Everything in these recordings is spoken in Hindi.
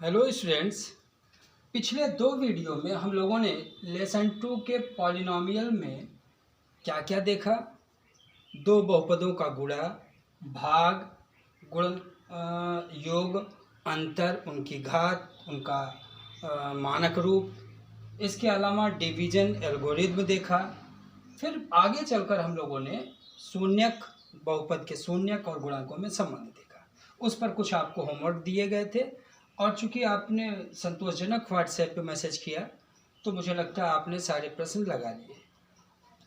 Hello students. पिछले दो वीडियो में हम लोगों ने लेसन 2 के पॉलिनॉमियल में क्या क्या देखा। दो बहुपदों का गुणा, भाग, गुण, योग, अंतर, उनकी घात, उनका मानक रूप, इसके अलावा डिवीजन एल्गोरिथ्म देखा। फिर आगे चलकर हम लोगों ने शून्यक, बहुपद के शून्यक और गुणकों में संबंध देखा। उस पर कुछ आपको होमवर्क दिए गए थे और चूंकि आपने संतोषजनक व्हाट्सएप पे मैसेज किया तो मुझे लगता है आपने सारे प्रश्न लगा लिए।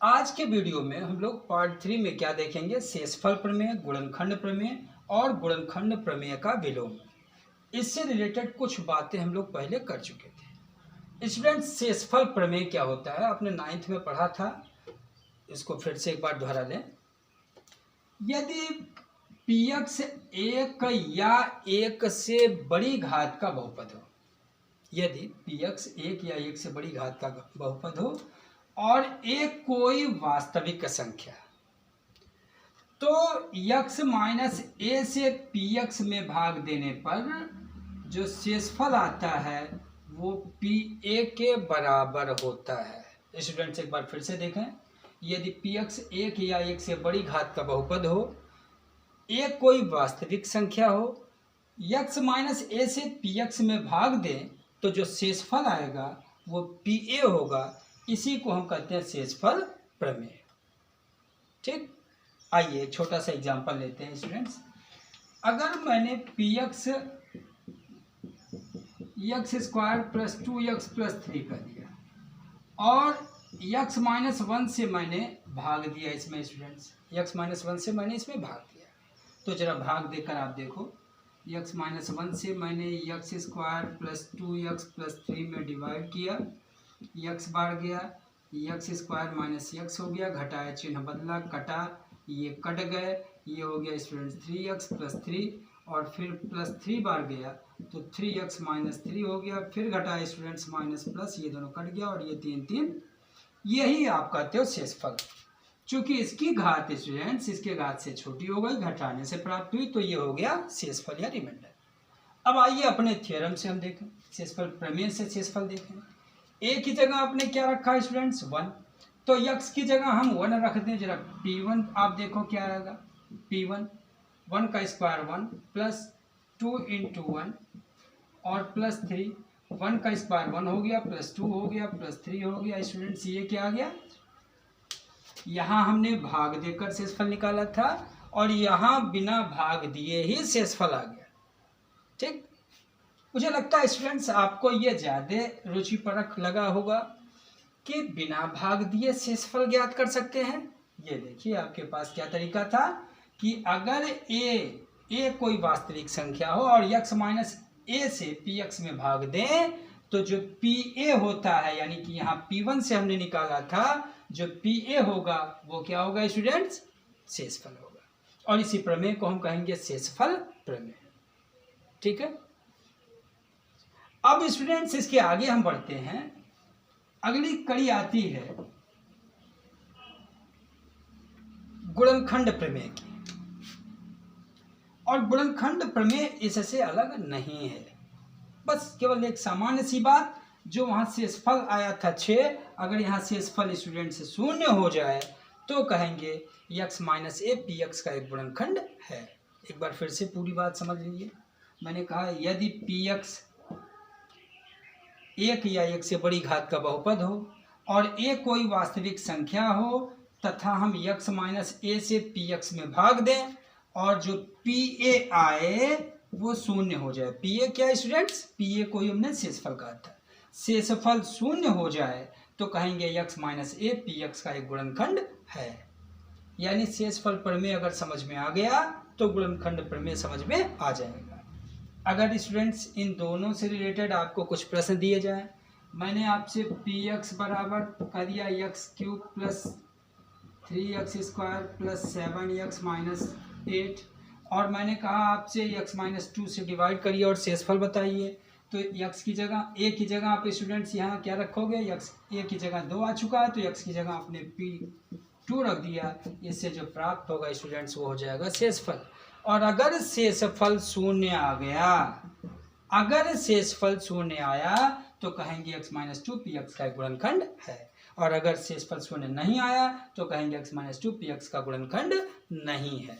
आज के वीडियो में हम लोग पार्ट 3 में क्या देखेंगे, शेषफल प्रमेय, गुणनखंड प्रमेय और गुणनखंड प्रमेय का विलोम। इससे रिलेटेड कुछ बातें हम लोग पहले कर चुके थे। स्टूडेंट्स, शेषफल प्रमेय क्या होता है आपने 9th में पढ़ा था, इसको फिर से एक बार दोहरा लें। यदि px एक या एक से बड़ी घात का बहुपद हो, यदि px एक या एक से बड़ी घात का बहुपद हो और एक कोई वास्तविक संख्या, तो x माइनस a से px में भाग देने पर जो शेषफल आता है वो pa के बराबर होता है। स्टूडेंट्स एक बार फिर से देखें, यदि px एक या एक से बड़ी घात का बहुपद हो, एक कोई वास्तविक संख्या हो, x माइनस a से px में भाग दें तो जो शेषफल आएगा वो pa होगा। इसी को हम कहते हैं शेषफल प्रमेय। ठीक, आइए एक छोटा सा एग्जांपल लेते हैं स्टूडेंट्स। अगर मैंने px x square plus 2x plus 3 कर दिया और x माइनस 1 से मैंने भाग दिया इसमें, स्टूडेंट्स x माइनस 1 से मैंने इसमें भाग दिया, तो जरा भाग देकर आप देखो, x माइनस 1 से मैंने x square plus 2x plus 3 में डिवाइड किया, x बार गया, x स्क्वायर माइनस x हो गया, घटाया चिन्ह बदला, कटा, ये कट गए, ये हो गया स्टूडेंट्स 3x प्लस 3 और फिर प्लस 3 बार गया तो 3x माइनस 3 हो गया, फिर घटाया स्टूडेंट्स माइनस प्लस, ये दोनों कट गया और ये 3 3, यही आप कहते हो शेषफल। चूंकि इसकी घात स्टूडेंट्स इसके घात से छोटी हो गई, घटाने से प्राप्त हुई, तो ये हो गया शेषफल या रिमाइंडर। अब आइए अपने थ्योरम से हम देखें, शेषफल प्रमेय से शेषफल देखें। a की जगह आपने क्या रखा है स्टूडेंट्स 1, तो x की जगह हम 1 रख दें। जरा p1 आप देखो क्या आएगा, p1 1 का स्क्वायर 1 प्लस 2 इंटू 1 और प्लस 3, 1 का स्क्वायर 1 हो गया, प्लस 2 हो गया, प्लस 3 हो गया। स्टूडेंट्स ये क्या आ गया, यहाँ हमने भाग देकर शेषफल निकाला था और यहाँ बिना भाग दिए ही शेषफल आ गया। ठीक, मुझे लगता है स्टूडेंट्स आपको ये ज़्यादा रुचिपरक लगा होगा कि बिना भाग दिए शेषफल ज्ञात कर सकते हैं। ये देखिए आपके पास क्या तरीका था कि अगर a कोई वास्तविक संख्या हो और x माइनस a से px में भाग दें तो जो pa होता है, यानी कि यहाँ p1 से हमने निकाला था, जो pa होगा वो क्या होगा स्टूडेंट्स, शेषफल होगा। और इसी प्रमेय को हम कहेंगे शेषफल प्रमेय। ठीक है, अब स्टूडेंट्स इसके आगे हम बढ़ते हैं। अगली कड़ी आती है गुणनखंड प्रमेय की, और गुणनखंड प्रमेय इससे अलग नहीं है, बस केवल एक सामान्य सी बात, जो वहाँ शेषफल आया था 6, अगर यहाँ शेषफल स्टूडेंट से 0 हो जाए तो कहेंगे x माइनस a px का एक गुणनखंड है। एक बार फिर से पूरी बात समझ लीजिए। मैंने कहा यदि px एक या एक से बड़ी घात का बहुपद हो और a कोई वास्तविक संख्या हो तथा हम x माइनस a से px में भाग दें और जो pa आए वो 0 हो जाए। pa क्या है स्टूडेंट्स, pa को ही हमने शेषफल कहा था, शेषफल 0 हो जाए तो कहेंगे x माइनस a px का एक गुणनखंड है। यानी शेषफल प्रमेय अगर समझ में आ गया तो गुणनखंड प्रमेय समझ में आ जाएगा। अगर स्टूडेंट्स इन दोनों से रिलेटेड आपको कुछ प्रश्न दिए जाए, मैंने आपसे px बराबर कर दिया x cube plus 3x square plus 7x minus 8 और मैंने कहा आपसे x माइनस 2 से डिवाइड करिए और शेषफल बताइए, तो x की जगह a की जगह आप स्टूडेंट्स यहाँ क्या रखोगे, x a की जगह 2 आ चुका है तो x की जगह आपने p2 रख दिया। इससे जो प्राप्त होगा स्टूडेंट्स वो हो जाएगा शेषफल। और अगर शेषफल 0 आ गया अगर शेषफल शून्य आया तो कहेंगे x minus to P x का एक गुणनखंड है, और अगर शेषफल शून्य नहीं आया तो कहेंगे x minus to P x का गुणनखंड नहीं है।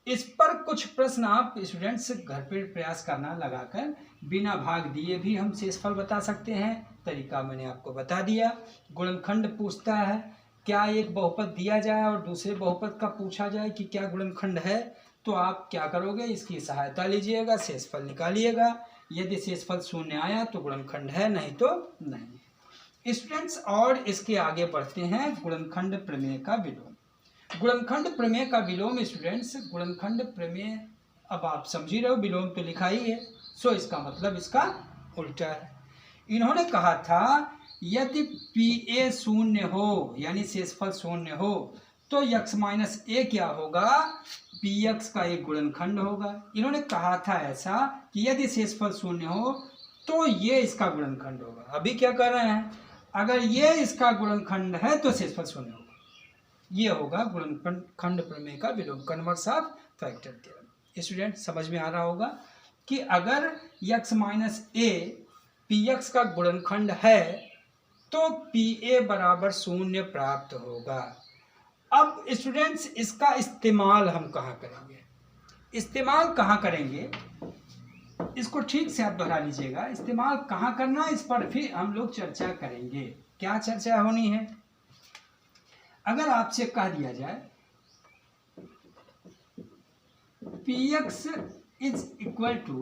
इस पर कुछ प्रश्न आप स्टूडेंट्स घर पर प्रयास करना लगाकर बिना भाग दिए भी हम शेषफल बता सकते हैं। तरीका मैंने आपको बता दिया। गुणनखंड पूछता है, क्या एक बहुपद दिया जाए और दूसरे बहुपद का पूछा जाए कि क्या गुणनखंड है, तो आप क्या करोगे, इसकी सहायता लीजिएगा, शेषफल निकालिएगा। यदि शेषफल शून्य आया तो गुणनखंड है, नहीं तो नहीं। स्टूडेंट्स और इसके आगे बढ़ते हैं गुणनखंड प्रमेय का विलोम। गुणनखंड प्रमेय का विलोम स्टूडेंट्स, गुणनखंड प्रमेय अब आप समझ ही रहे हो, विलोम तो लिखा ही है, सो इसका मतलब इसका उल्टा है। इन्होंने कहा था यदि पी ए शून्य हो यानी शेषफल शून्य हो तो x माइनस ए क्या होगा, पी एक्स का एक गुणनखंड होगा। इन्होंने कहा था ऐसा कि यदि शेषफल शून्य हो तो ये इसका गुणनखंड होगा। अभी क्या कर रहे हैं, अगर ये इसका गुणनखंड है तो शेषफल शून्य होगा। ये होगा गुणनखंड प्रमेय का विलोम, converse of factor theorem. Student समझ में आ रहा होगा कि अगर x minus a p x का गुणनखंड है तो पी ए बराबर शून्य प्राप्त होगा। अब स्टूडेंट्स इसका इस्तेमाल हम कहाँ करेंगे, इस्तेमाल कहाँ करेंगे, इसको ठीक से आप दोहरा लीजिएगा। इस्तेमाल कहाँ करना, इस पर फिर हम लोग चर्चा करेंगे। क्या चर्चा होनी है, अगर आपसे कह दिया जाए p x is equal to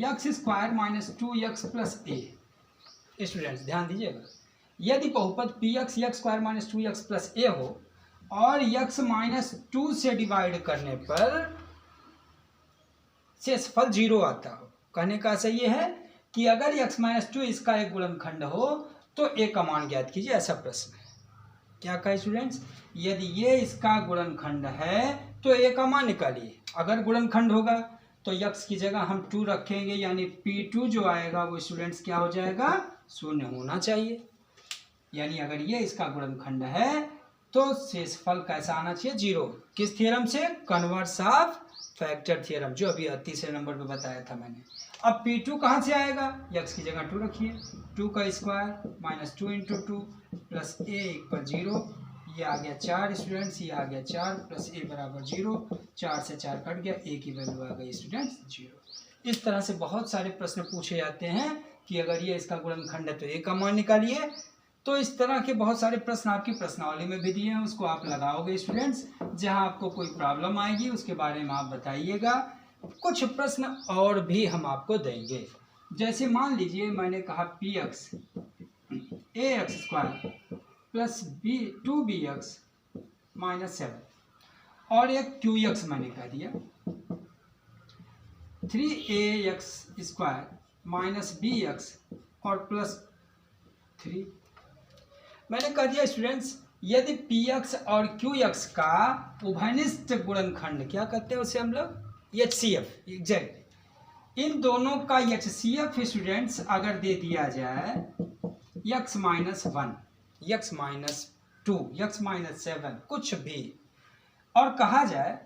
x square minus two x plus a. Students ध्यान दीजिएगा, यदि बहुपद p x x square minus two x plus a हो और x माइनस टू से डिवाइड करने पर शेषफल 0 आता हो, कहने का सही है कि अगर x माइनस टू इसका एक गुणनखंड हो तो a का मान ज्ञात कीजिए, ऐसा प्रश्न है। क्या कहा स्टूडेंट्स, यदि ये इसका गुणनखंड है तो a का मान निकालिए। अगर गुणनखंड होगा तो x की जगह हम 2 रखेंगे, यानी P2 जो आएगा वो स्टूडेंट्स क्या हो जाएगा, शून्य होना चाहिए। यानी अगर ये इसका गुणनखंड है तो शेषफल कैसा आना चाहिए, 0। किस थ्योरम से, कन्वर्स ऑफ फैक्टर थ्योरम, जो अभी तीसरे नंबर पे बताया था मैंने। अब P2 कहाँ से आएगा, x की जगह 2 रखिए, 2 का square minus 2 into 2 plus a equal 0, ये आ गया 4 स्टूडेंट्स, ये आ गया 4 प्लस a बराबर 0, 4 से 4 कट गया, a की वैल्यू आ गई स्टूडेंट्स 0। इस तरह से बहुत सारे प्रश्न पूछे जाते हैं कि अगर ये इसका गुणनखंड है तो a का मान निकालिए। तो इस तरह के बहुत सारे प्रश्न आपकी प्रश्नावली में भी दिए हैं, उसको आप लगाओगे स्टूडेंट्स। जहां आपको कोई प्रॉब्लम आएगी उसके बारे में आप बताइएगा। कुछ प्रश्न और भी हम आपको देंगे, जैसे मान लीजिए मैंने कहा p x a x square plus b 2bx minus 7 और एक क्यू एक्स मैंने कह दिया 3ax square minus b x और प्लस 3। मैंने कह दिया स्टूडेंट्स, यदि पी एक्स और क्यू एक्स का उभयनिष्ठ गुणनखंड, क्या कहते हैं उसे हम लोग, HCF, एग्जैक्ट, इन दोनों का HCF स्टूडेंट्स अगर दे दिया जाए x minus 1, x minus 2, x minus 7, कुछ भी, और कहा जाए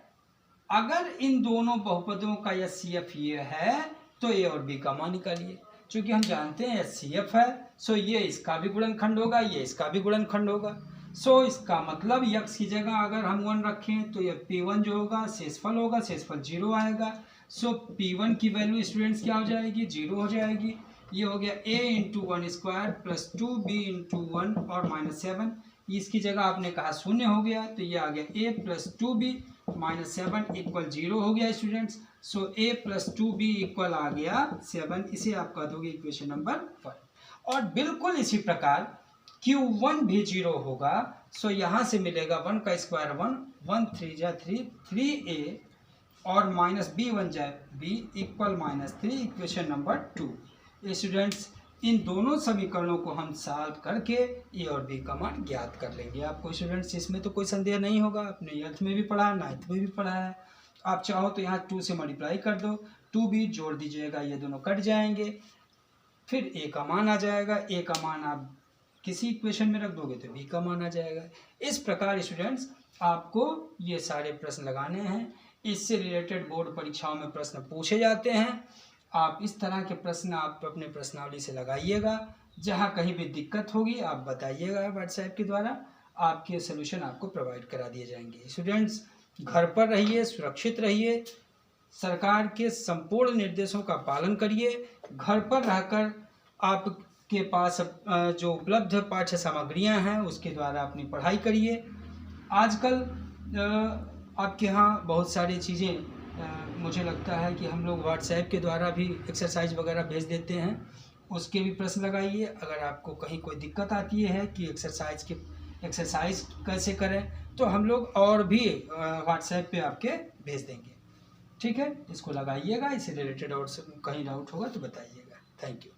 अगर इन दोनों बहुपदों का HCF ये है तो a और b का मान निकालिए। चूंकि हम जानते हैं HCF है, सो ये इसका भी गुणनखंड होगा, ये इसका भी गुणनखंड होगा। सो इसका मतलब x की जगह अगर हम 1 रखें तो ये P1 जो होगा शेषफल होगा, शेषफल 0 आएगा। सो P1 की वैल्यू स्टूडेंट्स क्या हो जाएगी, 0 हो जाएगी। ये हो गया a into 1 square plus 2b into 1 और माइनस 7, इसकी जगह आपने कहा शून्य हो गया तो ये आ गया a plus 2b minus 7 equal 0 हो गया students. So a plus 2b equal आ गया 7, इसे आप कह दोगे इक्वेशन नंबर 1। और बिल्कुल इसी प्रकार Q1 भी 0 होगा। सो यहाँ से मिलेगा 1 का स्क्वायर 1, 1 3 जा 3, 3a और माइनस b 1 जाए b equal minus 3, equation number 2। Students in दोनों समीकरणों को हम सॉल्व करके ए और बी का मान ज्ञात कर लेंगे। आपको स्टूडेंट्स इसमें तो कोई संदेह नहीं होगा, आपने 8th में भी पढ़ा है, 9th में भी पढ़ा है। आप चाहो तो यहाँ 2 से मल्टीप्लाई कर दो, 2b जोड़ दीजिएगा, ये दोनों कट जाएंगे, फिर a का मान आ जाएगा। a का मान आप किसी इक्वेशन में रख दोगे तो b का मान आ जाएगा। इस प्रकार स्टूडेंट्स आपको ये सारे प्रश्न लगाने हैं। इससे रिलेटेड बोर्ड परीक्षाओं में प्रश्न पूछे जाते हैं। आप इस तरह के प्रश्न आप अपने प्रश्नावली से लगाइएगा। जहाँ कहीं भी दिक्कत होगी आप बताइएगा व्हाट्सएप के द्वारा, आपके सोल्यूशन आपको प्रोवाइड करा दिए जाएंगे। स्टूडेंट्स, घर पर रहिए, सुरक्षित रहिए, सरकार के संपूर्ण निर्देशों का पालन करिए। घर पर रहकर आपके पास जो उपलब्ध पाठ्य सामग्रियां हैं उसके द्वारा अपनी पढ़ाई करिए। आजकल आपके यहाँ बहुत सारी चीज़ें मुझे लगता है कि हम लोग व्हाट्सएप के द्वारा भी एक्सरसाइज वगैरह भेज देते हैं, उसके भी प्रश्न लगाइए। अगर आपको कहीं कोई दिक्कत आती है कि एक्सरसाइज कैसे करें, तो हम लोग और भी व्हाट्सएप पे आपके भेज देंगे। ठीक है, इसको लगाइएगा, इससे रिलेटेड और कहीं डाउट होगा तो बताइएगा। Thank you.